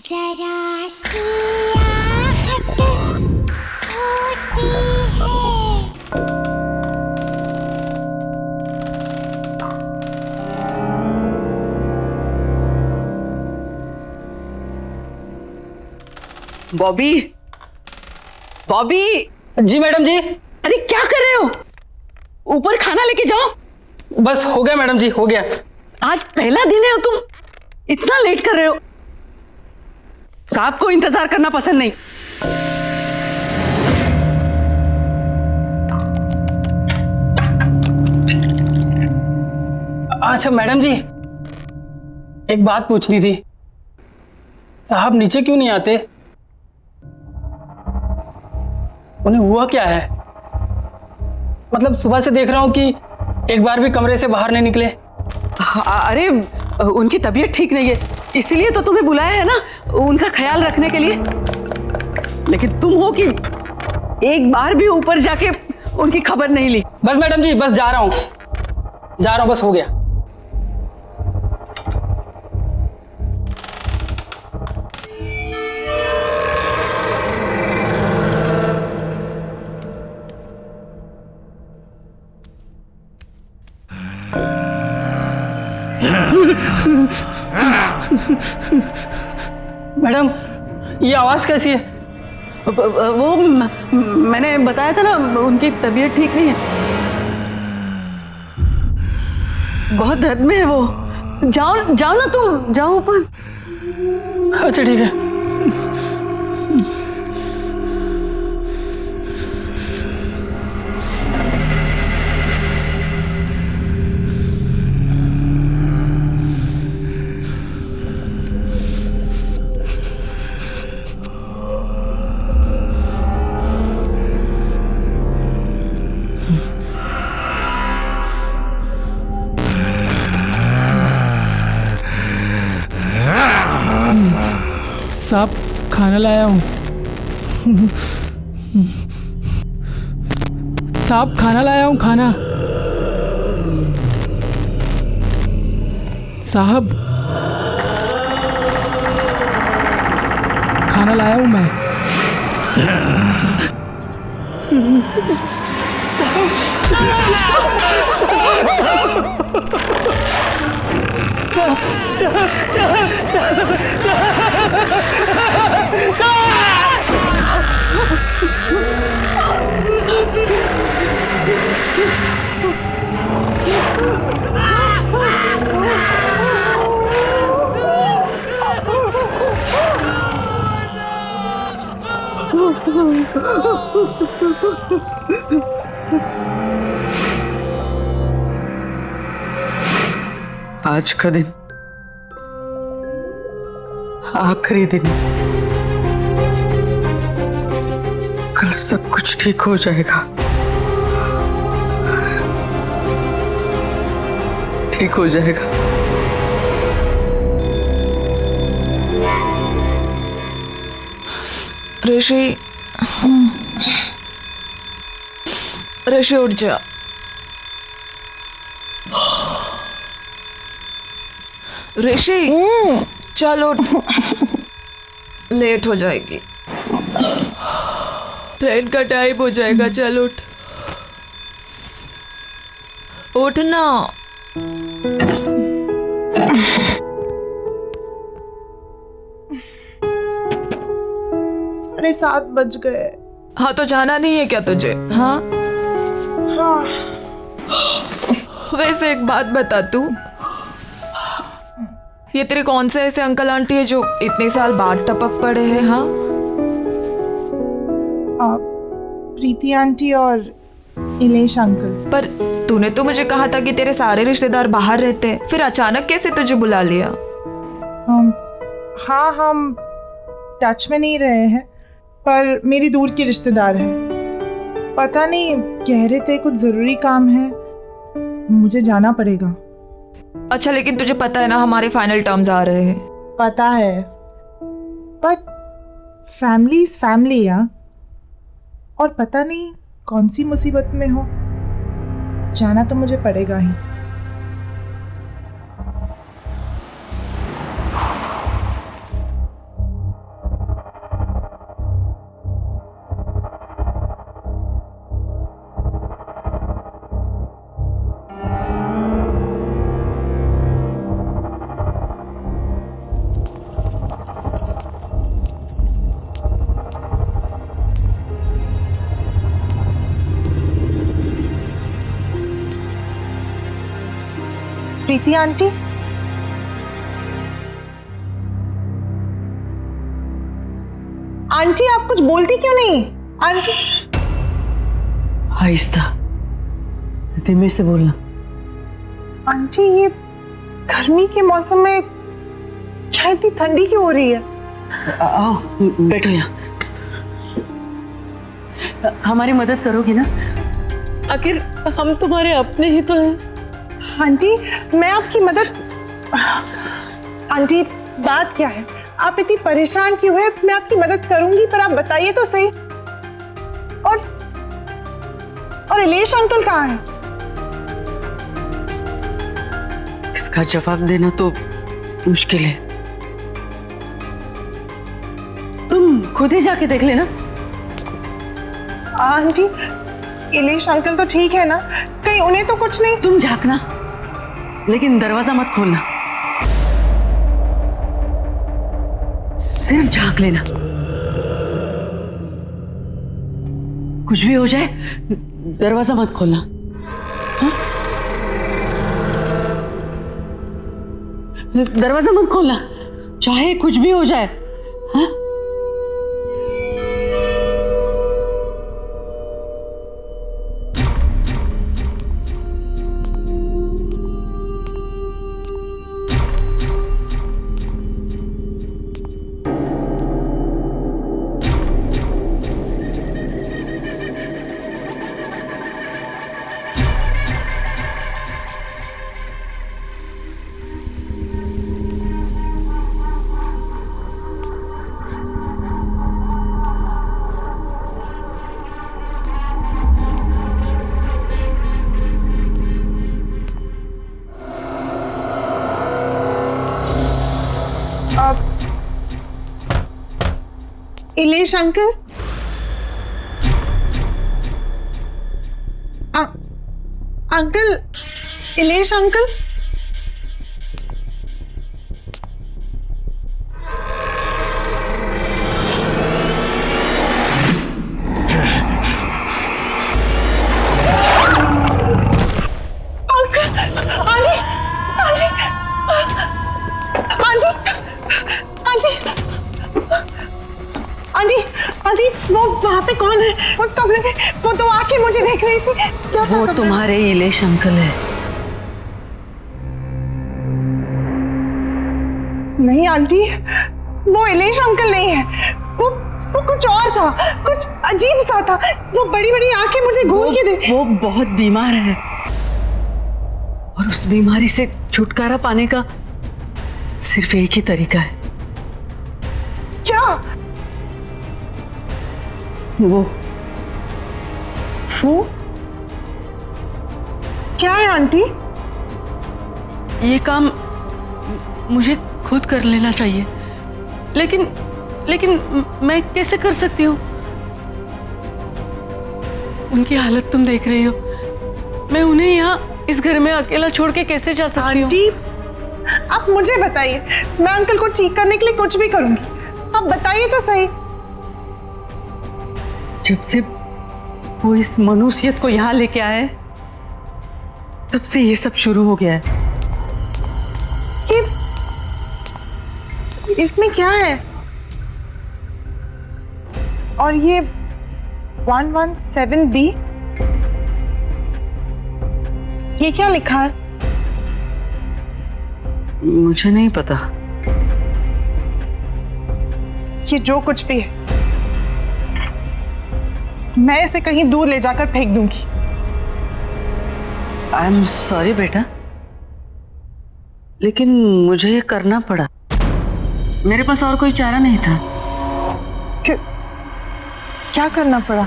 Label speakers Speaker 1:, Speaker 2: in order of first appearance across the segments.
Speaker 1: जरा सी आहट होती है।
Speaker 2: बॉबी, बॉबी।
Speaker 3: जी मैडम जी।
Speaker 2: अरे क्या कर रहे हो? ऊपर खाना लेके जाओ।
Speaker 3: बस हो गया मैडम जी, हो गया।
Speaker 2: आज पहला दिन है और तुम इतना लेट कर रहे हो। साहब को इंतजार करना पसंद नहीं।
Speaker 3: अच्छा मैडम जी, एक बात पूछनी थी। साहब नीचे क्यों नहीं आते? उन्हें हुआ क्या है? मतलब सुबह से देख रहा हूं कि एक बार भी कमरे से बाहर नहीं निकले।
Speaker 2: अरे उनकी तबीयत ठीक नहीं है, इसीलिए तो तुम्हें बुलाया है ना, उनका ख्याल रखने के लिए। लेकिन तुम हो कि एक बार भी ऊपर जाके उनकी खबर नहीं ली।
Speaker 3: बस मैडम जी, बस जा रहा हूं, बस हो गया। मैडम, ये आवाज कैसी है?
Speaker 2: वो मैंने बताया था ना, उनकी तबीयत ठीक नहीं है, बहुत दर्द में है वो। जाओ जाओ ना, तुम जाओ ऊपर।
Speaker 3: अच्छा ठीक है। साहब, खाना लाया हूँ। साहब, खाना लाया हूँ, खाना। साहब, खाना लाया हूँ मैं।
Speaker 2: आज का दिन आखिरी दिन, कल सब कुछ ठीक हो जाएगा, ठीक हो जाएगा।
Speaker 4: ऋषि, ऋषि उठ जा। ऋषि चल उठ, लेट हो जाएगी, ट्रेन का टाइम हो जाएगा। चल उठ, उठ ना।
Speaker 5: 7:30 बज गए।
Speaker 4: हाँ तो जाना नहीं है क्या तुझे? हाँ
Speaker 5: हाँ।
Speaker 4: वैसे एक बात बता, तू ये तेरे कौन से ऐसे अंकल आंटी है जो इतने साल बाद टपक पड़े हैं? हाँ,
Speaker 5: प्रीति आंटी और इलेश अंकल।
Speaker 4: पर तूने तो मुझे कहा था कि तेरे सारे रिश्तेदार बाहर रहते हैं, फिर अचानक कैसे तुझे बुला लिया?
Speaker 5: हाँ, हम टच में नहीं रहे हैं, पर मेरी दूर की रिश्तेदार है। पता नहीं, कह रहे थे कुछ जरूरी काम है, मुझे जाना पड़ेगा।
Speaker 4: अच्छा, लेकिन तुझे पता है ना हमारे फाइनल टर्म्स आ रहे हैं।
Speaker 5: पता है, बट फैमिली इज फैमिली यार। और पता नहीं कौन सी मुसीबत में हो, जाना तो मुझे पड़ेगा ही। प्रीति आंटी, आंटी आप कुछ बोलती क्यों नहीं? आंटी
Speaker 2: आहिस्ता, धीमे से बोलना।
Speaker 5: आंटी ये गर्मी के मौसम में क्या इतनी ठंडी क्यों हो रही है?
Speaker 2: आओ बैठो यहाँ। हमारी मदद करोगी ना? आखिर हम तुम्हारे अपने ही तो हैं।
Speaker 5: आंटी मैं आपकी मदद, आंटी बात क्या है? आप इतनी परेशान क्यों है? मैं आपकी मदद करूंगी, पर आप बताइए तो सही। और इलेश अंकल कहाँ हैं?
Speaker 2: इसका जवाब देना तो मुश्किल है, तुम खुद ही जाके देख लेना।
Speaker 5: आंटी इलेश अंकल तो ठीक है ना? कहीं उन्हें तो कुछ नहीं?
Speaker 2: तुम झांकना, लेकिन दरवाजा मत खोलना, सिर्फ झांक लेना। कुछ भी हो जाए दरवाजा मत खोलना। हाँ? दरवाजा मत खोलना, चाहे कुछ भी हो जाए। हाँ?
Speaker 5: Ilesh uncle, uncle, Ilesh uncle, aunty वो वहाँ पे कौन है? उस कमरे में वो तो आके मुझे देख रही थी। क्या
Speaker 2: वो तुम्हारे इलेश अंकल है।
Speaker 5: नहीं आंटी, वो इलेश अंकल नहीं है, वो कुछ और था, कुछ अजीब सा था। वो बड़ी बड़ी आंखें मुझे घूर के दे।
Speaker 2: वो बहुत बीमार है और उस बीमारी से छुटकारा पाने का सिर्फ एक ही तरीका है।
Speaker 5: क्या?
Speaker 2: वो
Speaker 5: क्या है आंटी?
Speaker 2: ये काम मुझे खुद कर लेना चाहिए, लेकिन मैं कैसे कर सकती हूँ? उनकी हालत तुम देख रही हो, मैं उन्हें यहाँ इस घर में अकेला छोड़ के कैसे जा सकती हूँ?
Speaker 5: आंटी आप मुझे बताइए, मैं अंकल को ठीक करने के लिए कुछ भी करूंगी। आप बताइए तो सही।
Speaker 2: जब से वो इस मनुष्यत को यहाँ लेके आए, तब से ये सब शुरू हो गया है।
Speaker 5: इसमें क्या है? और ये 117B, ये क्या लिखा है?
Speaker 2: मुझे नहीं पता।
Speaker 5: ये जो कुछ भी है, मैं इसे कहीं दूर ले जाकर फेंक दूंगी।
Speaker 2: आई एम सॉरी बेटा, लेकिन मुझे ये करना पड़ा। मेरे पास और कोई चारा नहीं था।
Speaker 5: क्या करना पड़ा?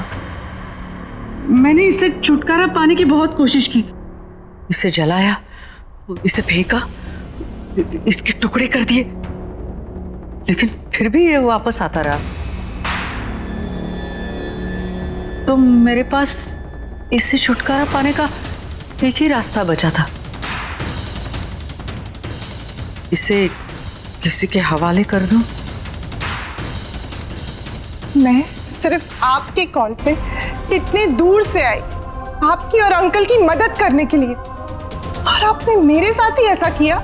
Speaker 2: मैंने इससे छुटकारा पाने की बहुत कोशिश की, इसे जलाया, इसे फेंका, इसके टुकड़े कर दिए, लेकिन फिर भी ये वापस आता रहा। तो मेरे पास इससे छुटकारा पाने का एक ही रास्ता बचा था, इसे किसी के हवाले कर दूं।
Speaker 5: मैं सिर्फ आपके कॉल पे इतने दूर से आई, आपकी और अंकल की मदद करने के लिए, और आपने मेरे साथ ही ऐसा किया?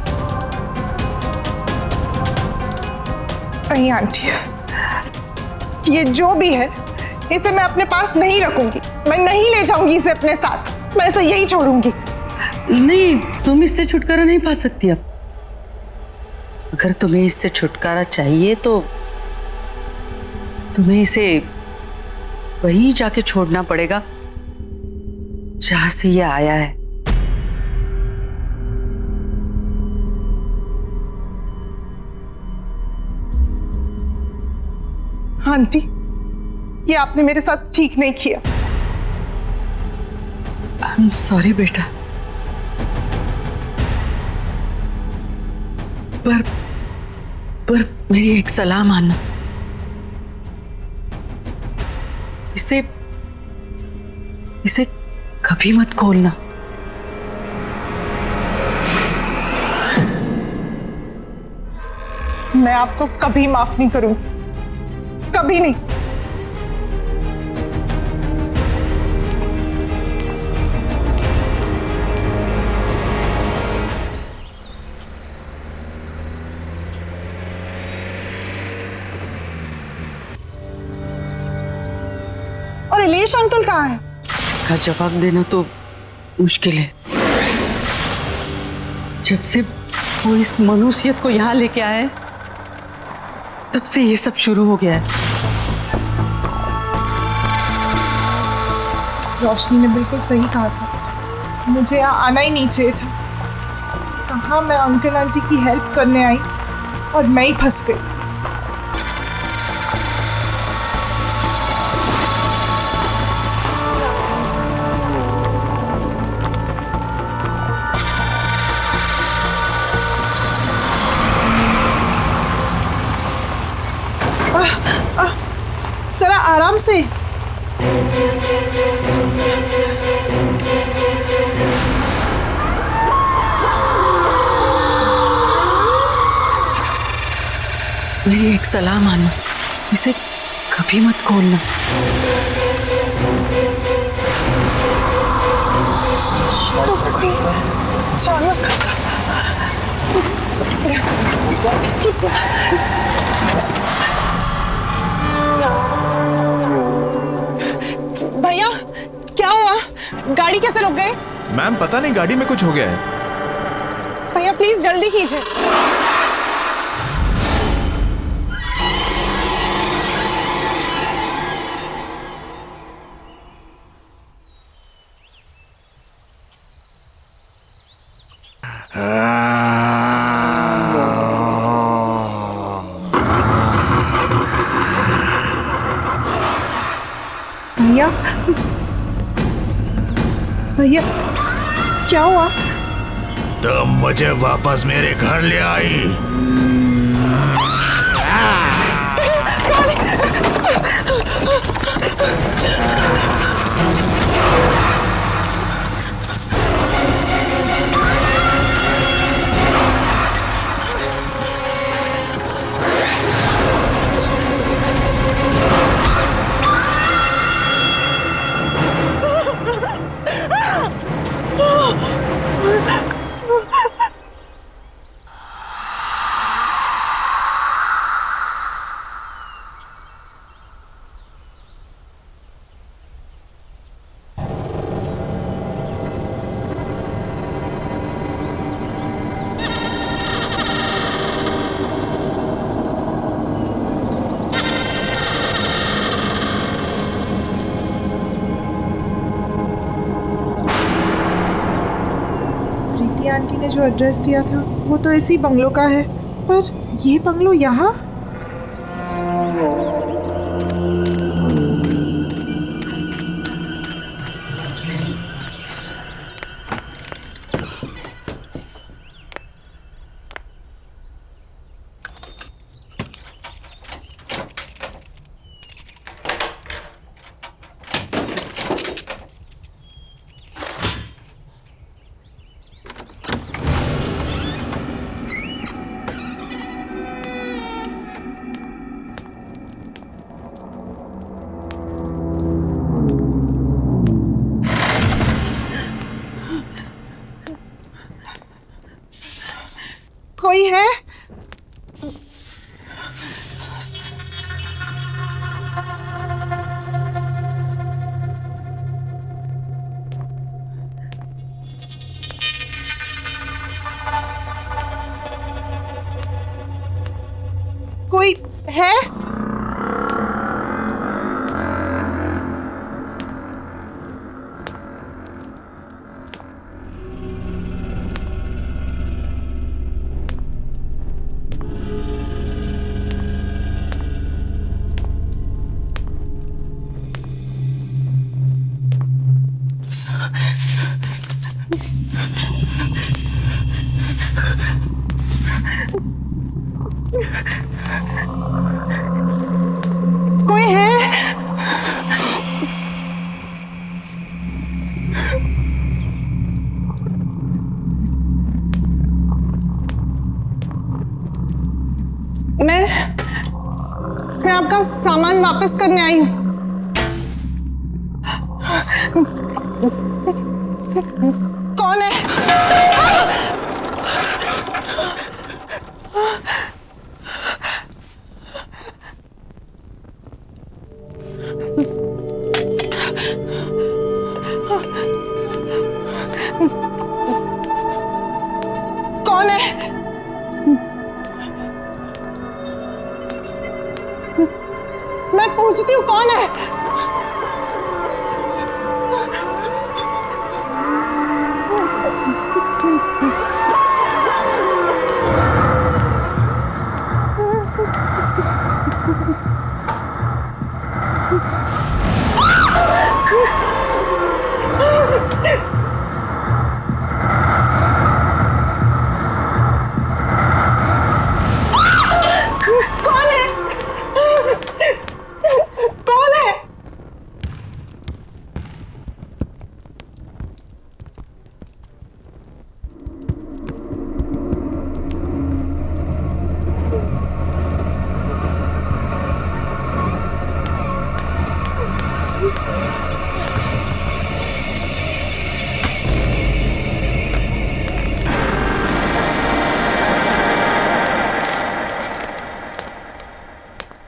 Speaker 5: नहीं आंटी, ये जो भी है इसे मैं अपने पास नहीं रखूंगी। मैं नहीं ले जाऊंगी इसे अपने साथ। मैं इसे यही छोड़ूंगी।
Speaker 2: नहीं, तुम इससे छुटकारा नहीं पा सकती अब। अगर तुम्हें इससे छुटकारा चाहिए तो तुम्हें इसे वहीं जाके छोड़ना पड़ेगा जहां से ये आया है।
Speaker 5: आंटी, ये आपने मेरे साथ ठीक नहीं किया।
Speaker 2: आई एम सॉरी बेटा, पर मेरी एक सलाह मानना, इसे कभी मत खोलना।
Speaker 5: मैं आपको कभी माफ नहीं करूंगी, कभी नहीं। और इलेश अंकल कहाँ है?
Speaker 2: इसका जवाब देना तो मुश्किल है। जब से वो इस मनुष्यत को यहाँ लेके आए तब से ये सब शुरू हो गया है।
Speaker 5: रोशनी ने बिल्कुल सही कहा था, मुझे यहाँ आना ही नहीं चाहिए था। कहाँ मैं अंकल आंटी की हेल्प करने आई और मैं ही फंस गई। जरा आराम से।
Speaker 2: मेरी एक सलाह मानो, इसे कभी मत खोलना।
Speaker 5: भैया, क्या हुआ? गाड़ी कैसे रुक गई?
Speaker 6: मैम पता नहीं, गाड़ी में कुछ हो गया है।
Speaker 5: भैया प्लीज जल्दी कीजिए। भैया, भैया क्या हुआ?
Speaker 6: तुम मुझे वापस मेरे घर ले आई।
Speaker 5: आंटी ने जो एड्रेस दिया था वो तो इसी बंगलो का है, पर ये बंगलो यहाँ? कोई है? कोई है? कोई है? मैं आपका सामान वापस करने आई हूँ। कौन है? कौन है? मैं पूछती हूँ कौन है? कौन है? कौन है?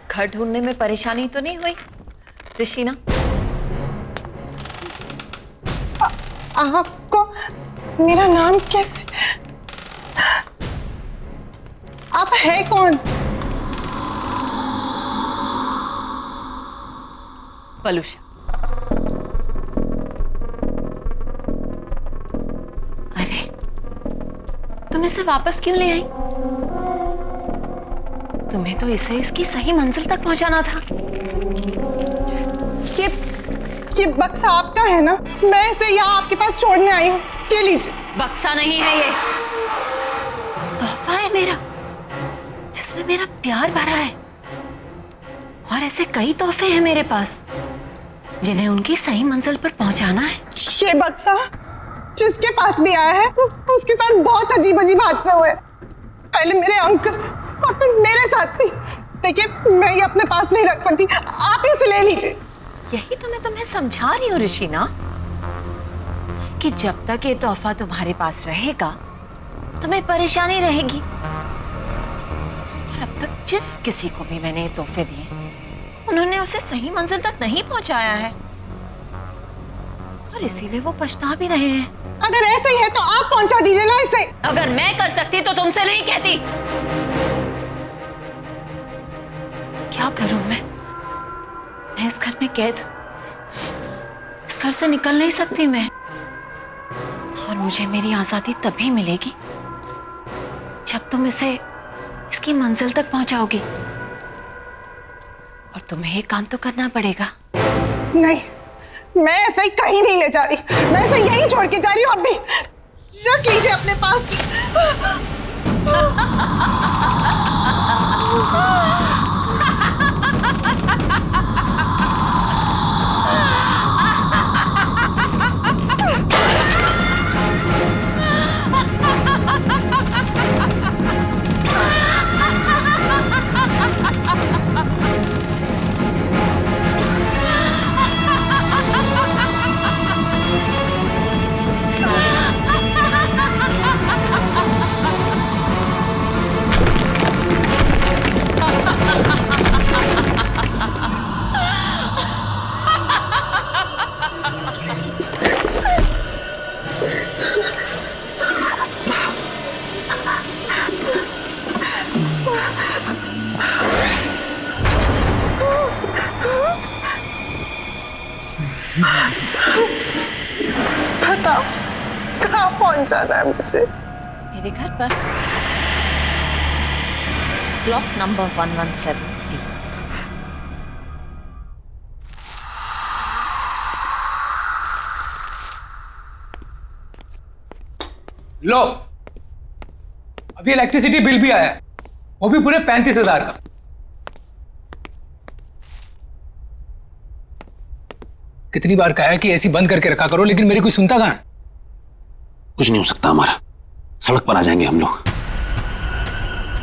Speaker 7: घर ढूंढने में परेशानी तो नहीं हुई ऋषिना?
Speaker 5: आपको मेरा नाम कैसे? आप है कौन?
Speaker 7: पलूषा। अरे तुम इसे वापस क्यों ले आई? तुम्हें तो इसे इसकी सही मंजिल तक पहुंचाना था।
Speaker 5: ये बक्सा आपका है ना? मैं इसे यहाँ आपके पास छोड़ने आई हूँ। ये लीजिए।
Speaker 7: बक्सा नहीं है ये, तोहफा है मेरा, जिसमें मेरा प्यार भरा है। और ऐसे कई तोहफे हैं मेरे पास जिन्हें उनकी सही मंजिल पर पहुंचाना है।
Speaker 5: ये बक्सा जिसके पास भी आया है उसके साथ बहुत अजीब अजीब हादसे हुए। पहले मेरे अंकल और फिर मेरे साथ भी। देखिए मैं ये अपने पास नहीं रख सकती, आप इसे ले लीजिए।
Speaker 7: यही तो मैं तुम्हें समझा रही हूँ ऋषिना, कि जब तक ये तोहफा तुम्हारे पास रहेगा तुम्हें परेशानी रहेगी। और अब तक जिस किसी को भी मैंने ये तोहफे दिए उन्होंने उसे सही मंजिल तक नहीं पहुंचाया है, और इसीलिए वो पछता भी रहे हैं।
Speaker 5: अगर ऐसे ही है तो आप पहुंचा दीजिए ना इसे।
Speaker 7: अगर मैं कर सकती तो तुमसे नहीं कहती। क्या करूं मैं इस घर में कैद हूं। इस घर से निकल नहीं सकती मैं, और मुझे मेरी आजादी तभी मिलेगी जब तुम इसे इसकी मंजिल तक पहुंचाओगी। और तुम्हें एक काम तो करना पड़ेगा।
Speaker 5: नहीं, मैं ऐसे ही कहीं नहीं ले जा रही। मैं इसे यहीं छोड़ के जा रही हूँ। अब भी रख लीजिए अपने पास। कौन जाना है मुझे?
Speaker 7: मेरे घर पर, ब्लॉक नंबर 117B।
Speaker 3: लो, अभी इलेक्ट्रिसिटी बिल भी आया है, वो भी पूरे 35,000 का। कितनी बार कहा है कि एसी बंद करके रखा करो, लेकिन मेरी कोई सुनता कहाँ है?
Speaker 8: कुछ नहीं हो सकता हमारा, सड़क पर आ जाएंगे हम लोग।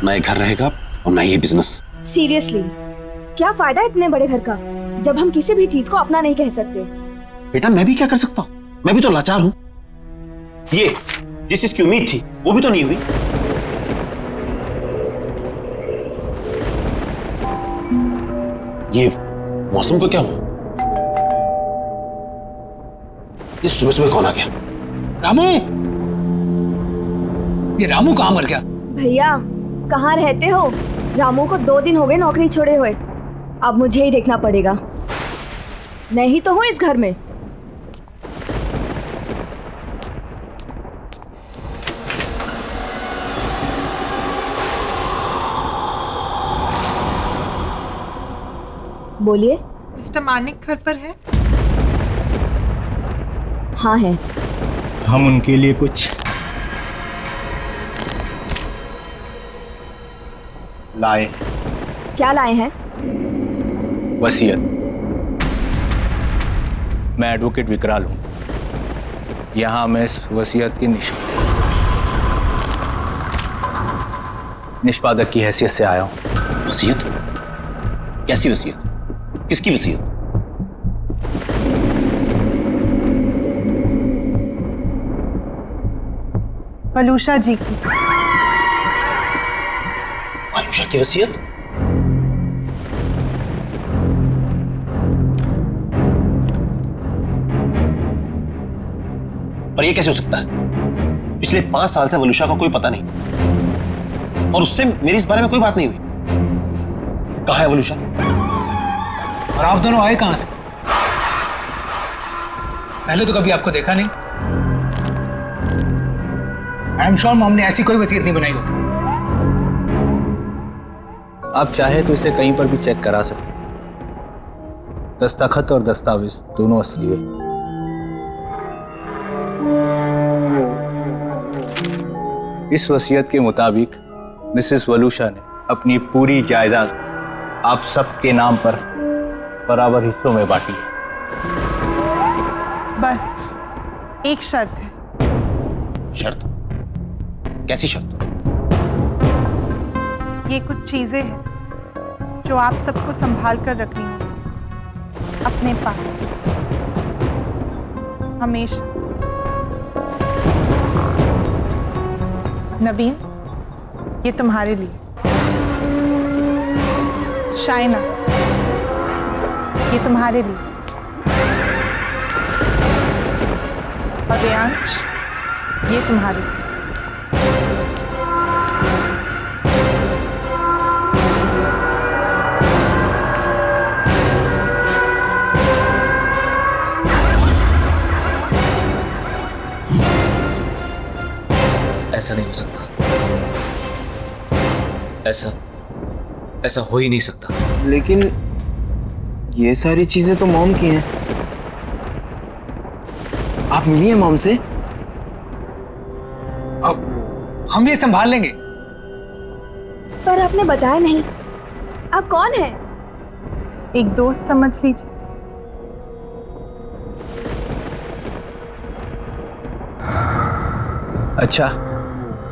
Speaker 8: ना ये घर रहेगा और ना ये बिजनेस।
Speaker 9: सीरियसली, क्या फायदा इतने बड़े घर का जब हम किसी भी चीज को अपना नहीं कह सकते?
Speaker 8: बेटा मैं भी क्या कर सकता हूँ, मैं भी तो लाचार हूँ। ये जिस चीज की उम्मीद थी वो भी तो नहीं हुई। ये मौसम को क्या हुआ? ये सुबह सुबह कौन आ गया?
Speaker 3: रामू, ये रामू कहाँ मर गया?
Speaker 9: भैया कहाँ रहते हो? रामू को 2 दिन हो गए नौकरी छोड़े हुए। अब मुझे ही देखना पड़ेगा। मैं ही तो हूँ इस घर में। बोलिए।
Speaker 5: मिस्टर मानिक घर पर है?
Speaker 9: हाँ है।
Speaker 6: हम उनके लिए कुछ लाए।
Speaker 9: क्या लाए हैं?
Speaker 6: वसीयत। मैं एडवोकेट विकराल हूं, यहां मैं इस वसीयत की निष्पादक की हैसियत से आया हूं।
Speaker 8: वसीयत? कैसी वसीयत? किसकी वसीयत?
Speaker 5: वलूषा जी की।
Speaker 8: आलूषा की वसीयत? और ये कैसे हो सकता है? पिछले 5 साल से वलूषा का कोई पता नहीं, और उससे मेरी इस बारे में कोई बात नहीं हुई। कहाँ है वलूषा?
Speaker 3: और आप दोनों आए कहां से? पहले तो कभी आपको देखा नहीं। आई एम श्योर मॉम ने ऐसी कोई वसीयत नहीं बनाई होगी।
Speaker 6: आप चाहे तो इसे कहीं पर भी चेक करा सकते हैं। दस्तखत और दस्तावेज दोनों असली है। इस वसीयत के मुताबिक मिसेस वलूषा ने अपनी पूरी जायदाद आप सबके नाम पर बराबर हिस्सों में बांटी है।
Speaker 5: बस एक शर्त है।
Speaker 8: शर्त? कैसी शर्त?
Speaker 5: ये कुछ चीजें हैं जो आप सबको संभाल कर रखनी होगी अपने पास हमेशा। नवीन, ये तुम्हारे लिए। शाइना, ये तुम्हारे लिए। और रेयांश, ये तुम्हारे लिए।
Speaker 10: ऐसा नहीं हो सकता। ऐसा हो ही नहीं सकता।
Speaker 11: लेकिन ये सारी चीजें तो मॉम की हैं। आप मिलिए मॉम से।
Speaker 3: अब हम ये संभाल लेंगे।
Speaker 9: पर आपने बताया नहीं, आप कौन हैं?
Speaker 5: एक दोस्त समझ लीजिए।
Speaker 6: अच्छा,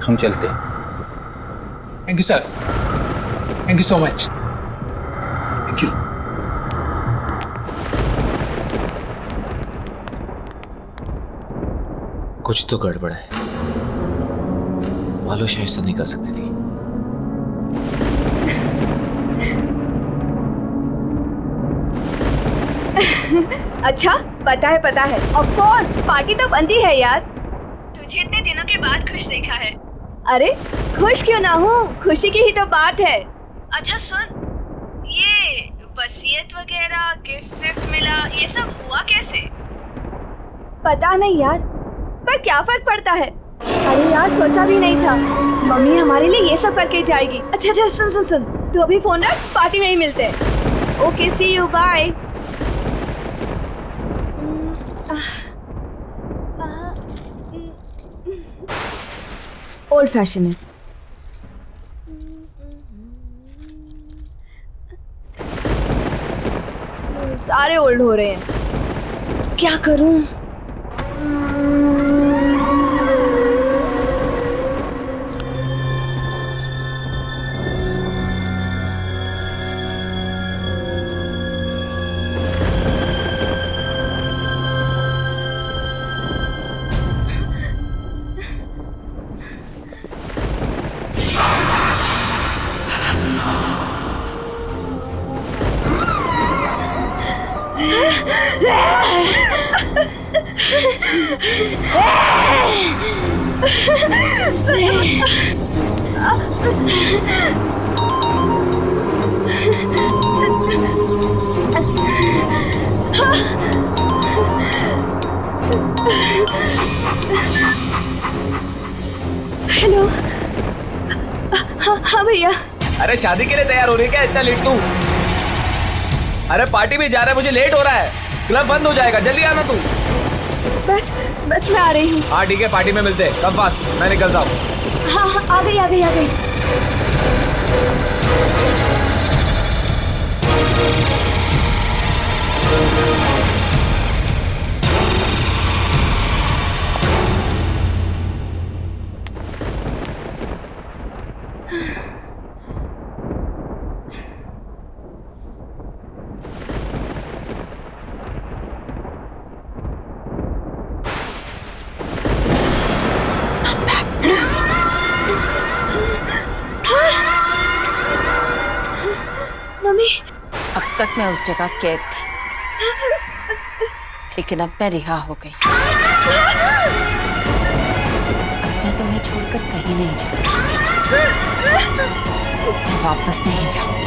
Speaker 6: हम चलते हैं।
Speaker 3: Thank you sir, thank you so much. Thank you.
Speaker 10: कुछ तो गड़बड़ है। वलूषा ऐसा नहीं कर सकती थी।
Speaker 9: अच्छा, पता है। ऑफ कोर्स, पार्टी तो बनती है यार। तुझे इतने दिनों के बाद खुश देखा है। अरे खुश क्यों ना हूँ, खुशी की ही तो बात है। अच्छा सुन, ये वसीयत वगैरह गिफ्ट विफ्ट मिला, ये सब हुआ कैसे? पता नहीं यार, पर क्या फर्क पड़ता है? अरे यार, सोचा भी नहीं था मम्मी हमारे लिए ये सब करके जाएगी। अच्छा अच्छा, सुन सुन सुन, तू अभी फोन रख, पार्टी में ही मिलते हैं। Okay, see you, bye. Old fashion है। सारे ओल्ड हो रहे हैं, क्या करूं? हेलो। हाँ भैया।
Speaker 10: अरे शादी के लिए तैयार हो रही है क्या इतना लेट तू? अरे पार्टी में जा रहा है, मुझे लेट हो रहा है, क्लब बंद हो जाएगा, जल्दी आना तू।
Speaker 9: बस बस मैं आ रही हूँ।
Speaker 10: हाँ ठीक है, पार्टी में मिलते हैं, कम फास्ट, मैं निकलता हूँ।
Speaker 9: हाँ हाँ, आ गई आ गई आ गई।
Speaker 7: अब तक मैं उस जगह कैद थी, लेकिन अब मैं रिहा हो गई। अब मैं तुम्हें छोड़कर कहीं नहीं जाऊंगी, मैं वापस नहीं जाऊंगी।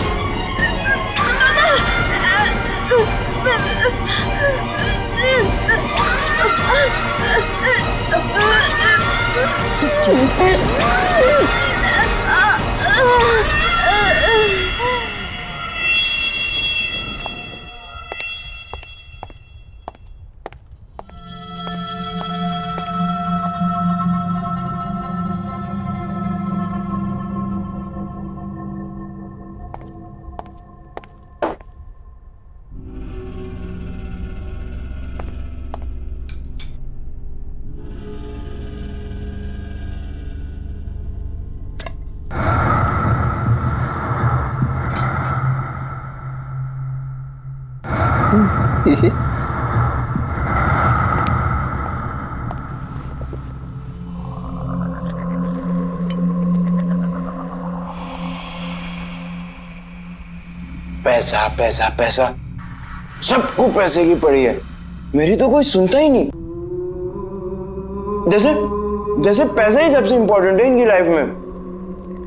Speaker 11: पैसा पैसा पैसा, सबको पैसे की पड़ी है, मेरी तो कोई सुनता ही नहीं। जैसे जैसे पैसा ही सबसे इंपॉर्टेंट है इनकी लाइफ में।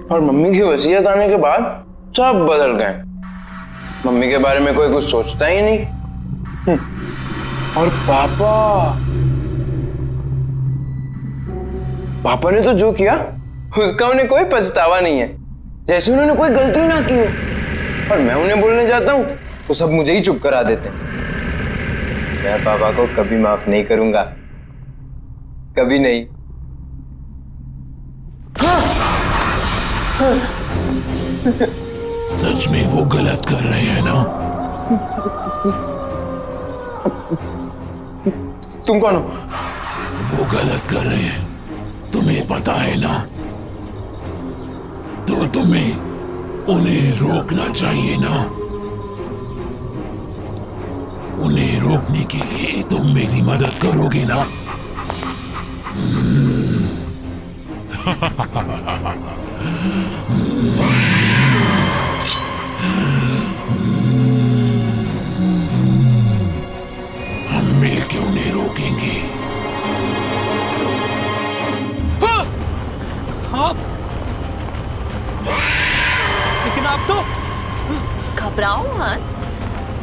Speaker 11: और मम्मी की वसीयत आने के बाद सब बदल गए। मम्मी के बारे में कोई कुछ सोचता ही नहीं। और पापा ने तो जो किया उसका उन्हें कोई पछतावा नहीं है, जैसे उन्होंने कोई गलती ना की हो। और मैं उन्हें बोलने जाता हूँ तो सब मुझे ही चुप करा देते हैं। मैं पापा को कभी माफ नहीं करूंगा, कभी नहीं।
Speaker 12: सच में वो गलत कर रहे हैं ना?
Speaker 11: तुम कौन हो?
Speaker 12: वो गलत कर रहे हैं, तुम्हें पता है ना? तो तुम्हें उन्हें रोकना चाहिए ना? उन्हें रोकने के लिए तुम मेरी मदद करोगे ना? हम मिलकर उन्हें रोकेंगे।
Speaker 3: आप लेकिन आप तो
Speaker 7: घबराओ मत,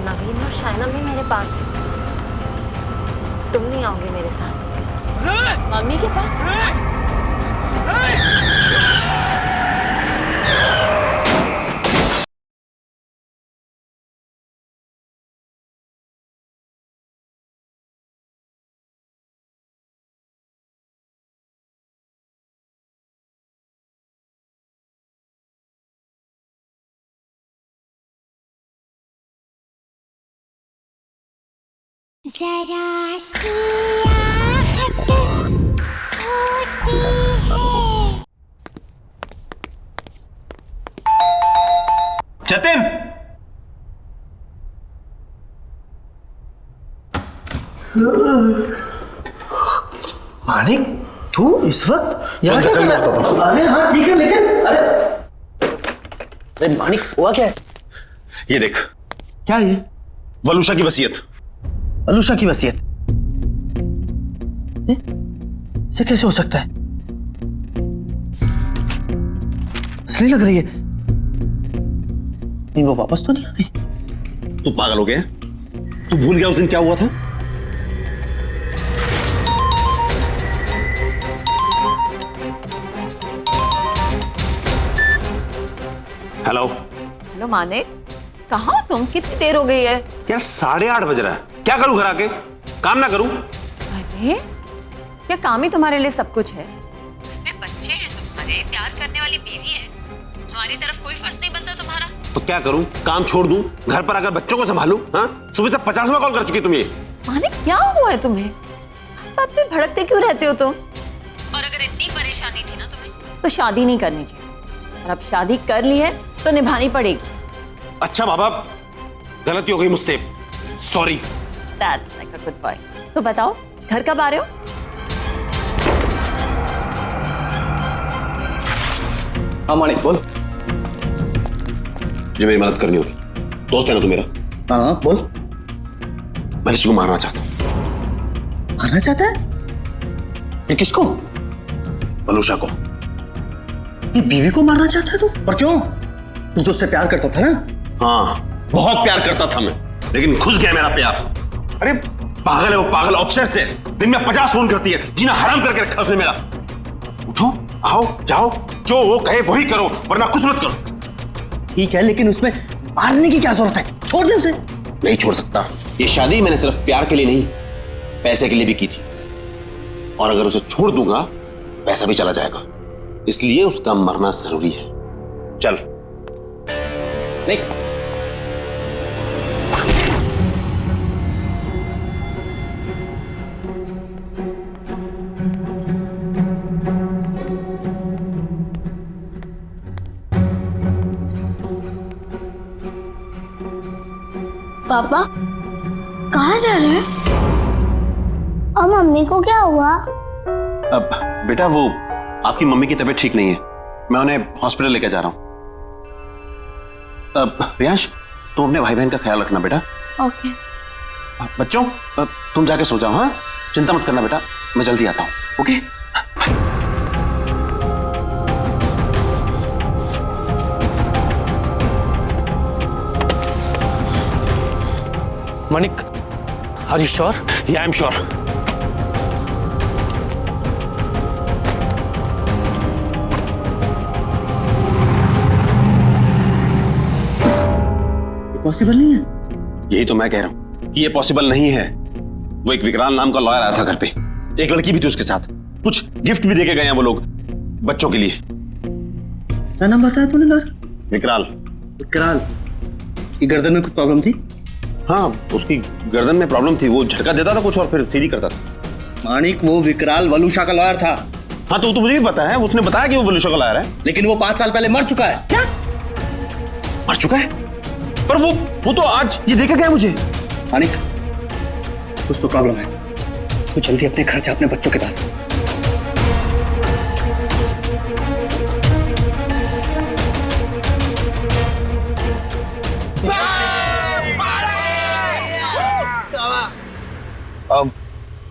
Speaker 7: नवीन और शायना भी मेरे पास है। तुम नहीं आओगे मेरे साथ मम्मी के पास?
Speaker 1: जरा सी आहट होती है।
Speaker 8: जतिन,
Speaker 3: मानिक तू इस वक्त यहाँ क्या कर रहा है? अरे हाँ ठीक है, लेकिन अरे मानिक हुआ क्या है?
Speaker 8: ये देख।
Speaker 3: क्या ये?
Speaker 8: वलूशा की वसीयत।
Speaker 3: वलूशा की वसीयत? इसे कैसे हो सकता है? असली लग रही है। नहीं वो वापस तो नहीं आ गई?
Speaker 8: तू पागल हो गया? तू भूल गया उस दिन क्या हुआ था? हेलो
Speaker 7: हेलो मानिक, कहाँ हो तुम? कितनी देर हो गई है?
Speaker 8: यार 8:30 बज रहा है। क्या करूं घर आके? काम ना करूं?
Speaker 7: अरे क्या काम ही तुम्हारे लिए सब कुछ है? घर में बच्चे हैं तुम्हारे, प्यार करने वाली बीवी है, हमारी तरफ कोई फर्ज नहीं बनता तुम्हारा?
Speaker 8: तो क्या करूं? काम छोड़ दूं? घर पर आकर बच्चों को संभालूं? हाँ, सुबह से 50वां कॉल कर चुकी तुम ये।
Speaker 7: मानिक क्या हुआ है तुम्हें? बात में भड़कते क्यों रहते हो तुम? और अगर इतनी परेशानी थी ना तुम्हें तो शादी नहीं करनी चाहिए, और अब शादी कर ली है तो निभानी पड़ेगी।
Speaker 8: अच्छा बाबा, गलती हो गई मुझसे, sorry.
Speaker 7: That's like a good boy. तो बताओ घर कब आ रहे हो?
Speaker 8: हाँ मानिक बोल। तुझे मेरी मदद करनी होगी। दोस्त है ना तू मेरा?
Speaker 3: हाँ बोल।
Speaker 8: मैं ऋषि को मारना चाहता हूँ।
Speaker 3: मारना चाहता है? ये किसको?
Speaker 8: वलूशा को।
Speaker 3: ये बीवी को मारना चाहता है तू? और क्यों? तू तो उससे प्यार करता था ना?
Speaker 8: हाँ बहुत प्यार करता था मैं, लेकिन घुस गया मेरा प्यार। अरे पागल है वो, पागल ऑब्सेस्ड है। दिन में 50 फोन करती है, जीना हराम करके रखा उसने मेरा। उठो, आओ, जाओ, जो वो कहे वही करो, वरना कुछ मत करो।
Speaker 3: ठीक है, लेकिन उसमें मारने की क्या जरूरत है? छोड़ दे उसे।
Speaker 8: नहीं छोड़ सकता। ये शादी मैंने सिर्फ प्यार के लिए नहीं, पैसे के लिए भी की थी, और अगर उसे छोड़ दूंगा पैसा भी चला जाएगा, इसलिए उसका मरना जरूरी है। चल।
Speaker 3: नहीं।
Speaker 1: पापा कहाँ जा रहे हैं? और मम्मी को क्या हुआ?
Speaker 8: अब बेटा वो आपकी मम्मी की तबीयत ठीक नहीं है, मैं उन्हें हॉस्पिटल लेकर जा रहा हूं। अब रियांश तुम अपने भाई बहन का ख्याल रखना बेटा।
Speaker 1: ओके।
Speaker 8: बच्चों तुम जाके सो जाओ। हाँ, चिंता मत करना बेटा, मैं जल्दी आता हूं। Okay
Speaker 3: Manik, are you sure?
Speaker 8: या आई एम श्योर।
Speaker 3: पॉसिबल नहीं है।
Speaker 8: यही तो मैं कह रहा हूं कि ये पॉसिबल नहीं है। वो एक विकराल नाम का लॉयर आया था घर पे, एक लड़की भी थी उसके साथ, कुछ गिफ्ट भी देके गए हैं वो लोग बच्चों के लिए।
Speaker 3: क्या नाम बताया तूने लॉयर?
Speaker 8: विकराल।
Speaker 3: विकराल? उसकी गर्दन में कुछ प्रॉब्लम थी?
Speaker 8: हाँ, उसकी गर्दन में प्रॉब्लम थी, वो झटका देता था कुछ और फिर सीधी करता था।
Speaker 3: मानिक वो विकराल वलूशा का लॉयर था।
Speaker 8: हाँ तो मुझे भी पता है, उसने बताया कि वो वलूशा का लॉयर है।
Speaker 3: लेकिन वो 5 साल पहले मर चुका है।
Speaker 8: क्या? मर चुका है? पर वो तो आज ये देखे गया मुझे।
Speaker 3: मानिक कुछ तो प्रॉब्लम है, तो जल्दी अपने घर जा, अपने बच्चों के पास।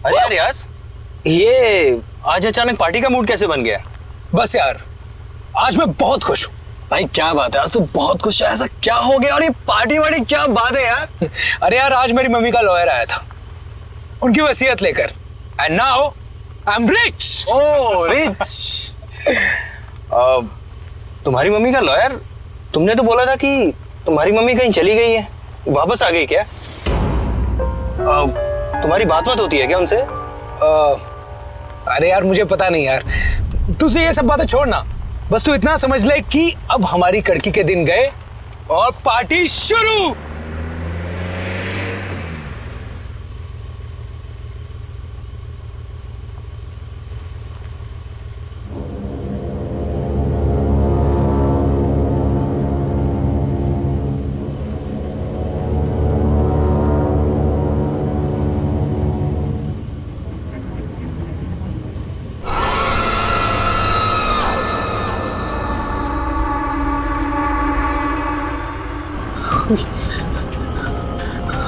Speaker 11: अरे यार यास, ये आज अचानक पार्टी का मूड कैसे बन गया?
Speaker 13: बस यार आज मैं बहुत खुश हूँ। भाई क्या बात है, आज तो बहुत खुश है। ऐसा क्या हो गया? और ये पार्टी वार्टी क्या बात है यार? अरे यार आज मेरी मम्मी का लॉयर आया था उनकी वसीयत लेकर, and now I am rich.
Speaker 11: Oh rich.
Speaker 13: तुम्हारी मम्मी का लॉयर, तुमने तो बोला था कि तुम्हारी मम्मी कहीं चली गई है, वापस आ गई क्या? तुम्हारी बात होती है क्या उनसे?
Speaker 10: अरे यार मुझे पता नहीं यार, तुझे ये सब बातें छोड़ना, बस तू इतना समझ ले कि अब हमारी कड़की के दिन गए और पार्टी शुरू।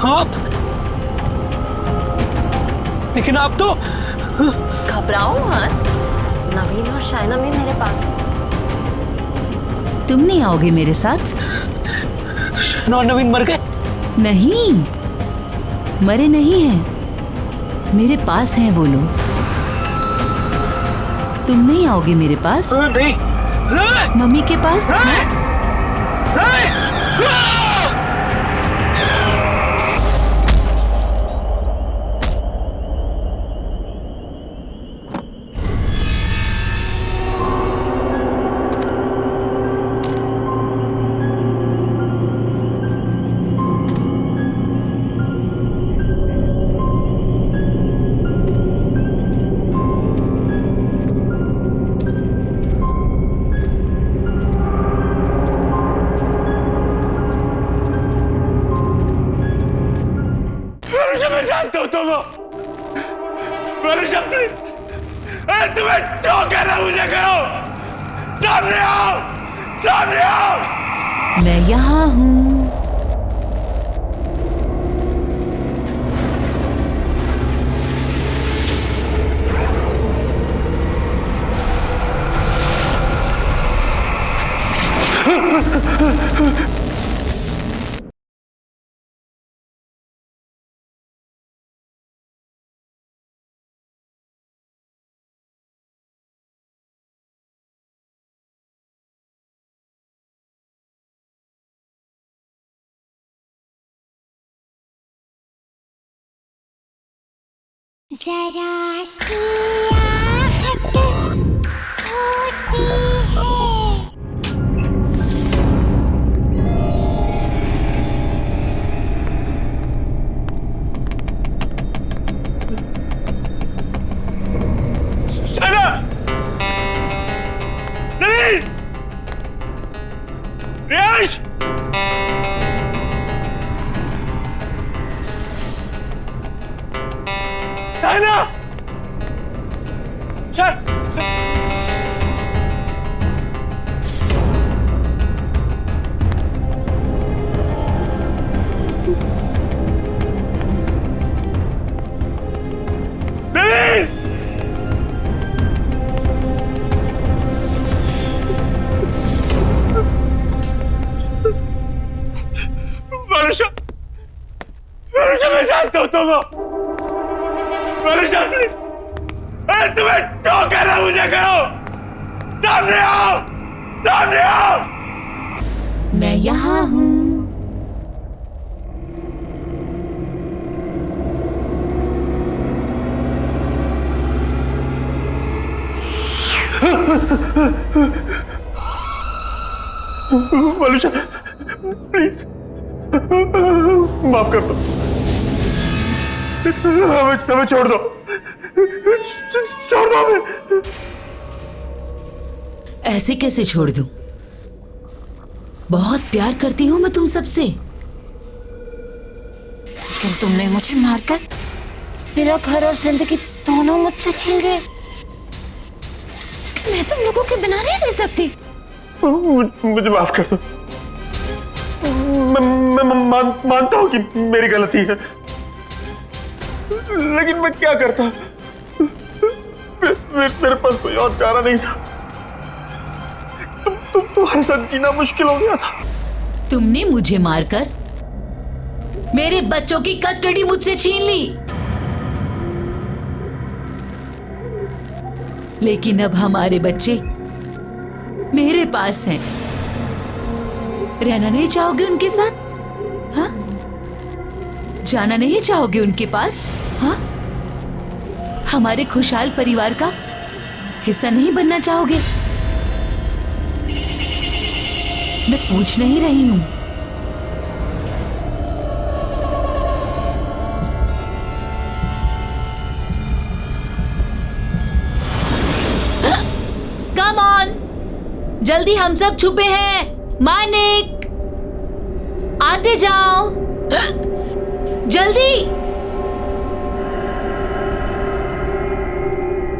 Speaker 13: आप लेकिन आप तो
Speaker 7: घबराओ मत, नवीन और शायना भी मेरे पास है।
Speaker 14: तुम नहीं आओगे मेरे साथ?
Speaker 13: शायना और नवीन मर गए?
Speaker 14: नहीं, मरे नहीं हैं, मेरे पास हैं वो लोग। तुम नहीं आओगे मेरे पास?
Speaker 13: नहीं।
Speaker 14: मम्मी के पास?
Speaker 8: मैं जानता हूं तुम तुम्हें जो कहना मुझे करो। सामने आओ, सामने आओ।
Speaker 14: मैं यहाँ हूँ।
Speaker 1: जरा सी आहट होती है।
Speaker 8: शायना, नवीन, रियाज, शायना, नवीन, वरुषा, वरुषा मैं जानता हूं तुम वरुषा, तुम्हें जो कहना मुझे करो। सामने आओ, सामने आओ।
Speaker 14: मैं यहाँ हूँ।
Speaker 8: वरुषा प्लीज माफ कर दो, हमें छोड़ दो, छोड़ दो हमें।
Speaker 14: ऐसे कैसे छोड़ दूं? बहुत प्यार करती हूँ मैं तुम सबसे।
Speaker 7: लेकिन तुमने मुझे मारकर मेरा घर और जिंदगी दोनों मुझसे छीन गए। मैं तुम लोगों के बिना नहीं रह सकती।
Speaker 8: मुझे माफ कर दो। मैं मानता हूँ कि मेरी गलती है, लेकिन मैं क्या करता? मेरे पास कोई और चारा नहीं था। तुम्हारे साथ जीना मुश्किल हो गया था।
Speaker 14: तुमने मुझे मारकर मेरे बच्चों की कस्टडी मुझसे छीन ली, लेकिन अब हमारे बच्चे मेरे पास हैं। रहना नहीं चाहोगे उनके साथ? हाँ? जाना नहीं चाहोगे उनके पास? हाँ? हमारे खुशहाल परिवार का हिस्सा नहीं बनना चाहोगे? मैं पूछ नहीं रही हूं। कम ऑन, जल्दी, हम सब छुपे हैं। मानिक, आते जाओ, जल्दी।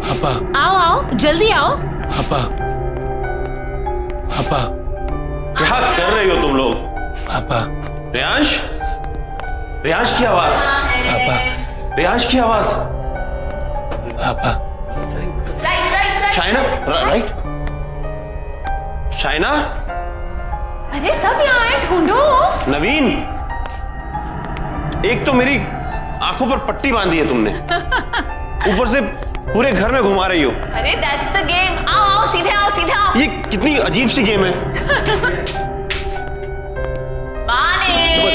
Speaker 13: पापा,
Speaker 14: आओ आओ, जल्दी आओ।
Speaker 13: पापा, पापा,
Speaker 8: क्या कर रही हो तुम लोग?
Speaker 13: पापा,
Speaker 8: रियांश, रियांश की आवाज।
Speaker 13: पापा,
Speaker 8: रियांश की आवाज।
Speaker 13: पापा,
Speaker 8: शाइना, राइट? शाइना,
Speaker 7: अरे सब यहाँ है, ढूंढो।
Speaker 8: नवीन, एक तो मेरी आंखों पर पट्टी बांधी है तुमने, ऊपर से पूरे घर में घुमा रही हो।
Speaker 7: अरे दैट्स द गेम। आओ आओ, सीधे आओ, सीधे आओ।
Speaker 8: ये कितनी अजीब सी गेम है।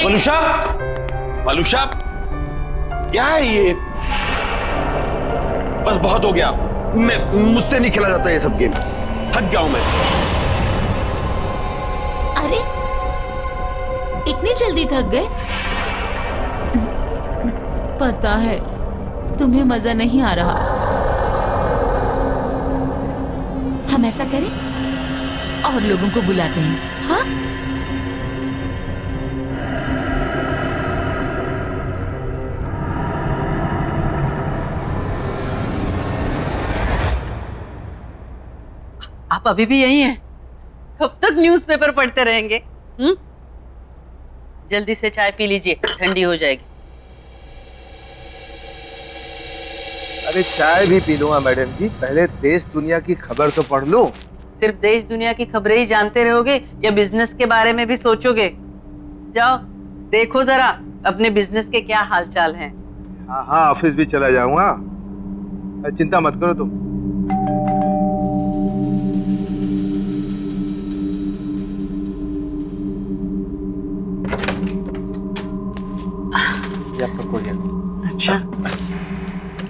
Speaker 8: वलूषा, वलूषा, क्या है ये? बस बहुत हो गया, मुझसे नहीं खेला जाता ये सब गेम, थक गया हूं मैं।
Speaker 14: अरे इतनी जल्दी थक गए? पता है तुम्हें मजा नहीं आ रहा। हम ऐसा करें, और लोगों को बुलाते हैं। हाँ,
Speaker 2: आप अभी भी यही हैं? कब तक न्यूज़पेपर पढ़ते रहेंगे? जल्दी से चाय पी लीजिए, ठंडी हो जाएगी।
Speaker 15: अरे चाय भी पी लूंगा मैडम जी, पहले देश दुनिया की खबर तो पढ़ लूं।
Speaker 2: सिर्फ देश दुनिया की खबरें ही जानते रहोगे या बिजनेस के बारे में भी सोचोगे? जाओ देखो जरा अपने बिजनेस के क्या हालचाल हैं।
Speaker 15: हाँ हाँ, ऑफिस भी चला जाऊंगा, चिंता मत करो तुम। ये आपका कोरियर।
Speaker 2: अच्छा,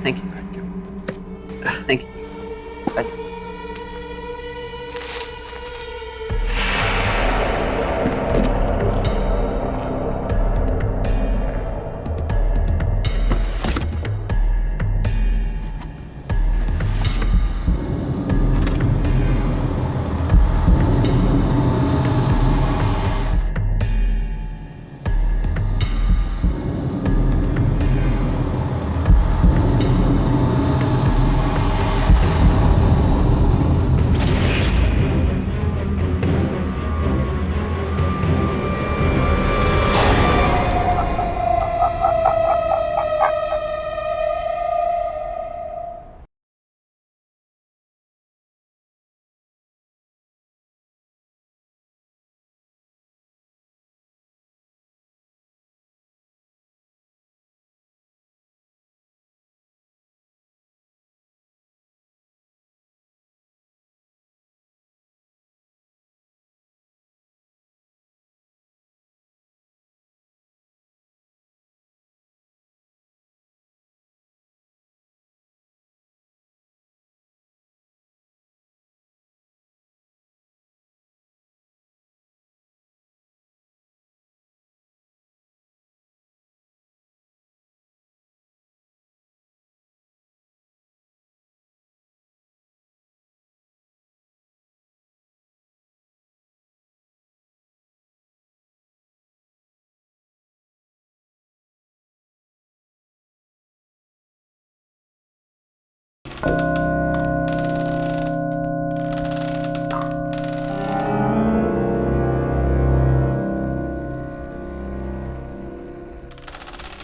Speaker 2: thank you, thank you, thank you.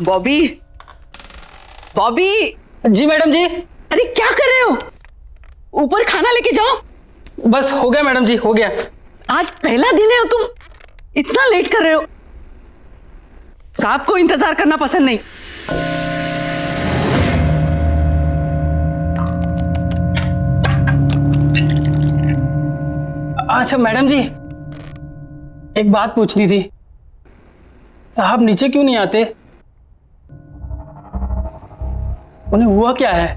Speaker 2: Bobby, Bobby.
Speaker 3: जी मैडम जी।
Speaker 2: अरे क्या कर रहे हो? ऊपर खाना लेके जाओ।
Speaker 3: बस हो गया मैडम जी, हो गया।
Speaker 2: आज पहला दिन है और तुम इतना लेट कर रहे हो। साहब को इंतजार करना पसंद नहीं।
Speaker 3: अच्छा मैडम जी, एक बात पूछनी थी। साहब नीचे क्यों नहीं आते? उन्हें हुआ क्या है?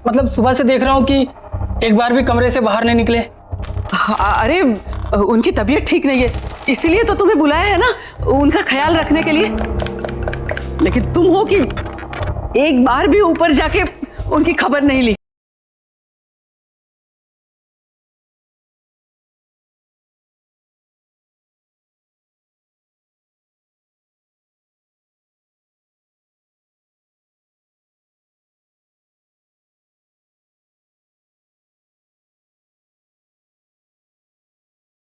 Speaker 3: मतलब सुबह से देख रहा हूं कि एक बार भी कमरे से बाहर नहीं निकले।
Speaker 2: अरे उनकी तबीयत ठीक नहीं है, इसीलिए तो तुम्हें बुलाया है ना, उनका ख्याल रखने के लिए। लेकिन तुम हो कि एक बार भी ऊपर जाके उनकी खबर नहीं ली।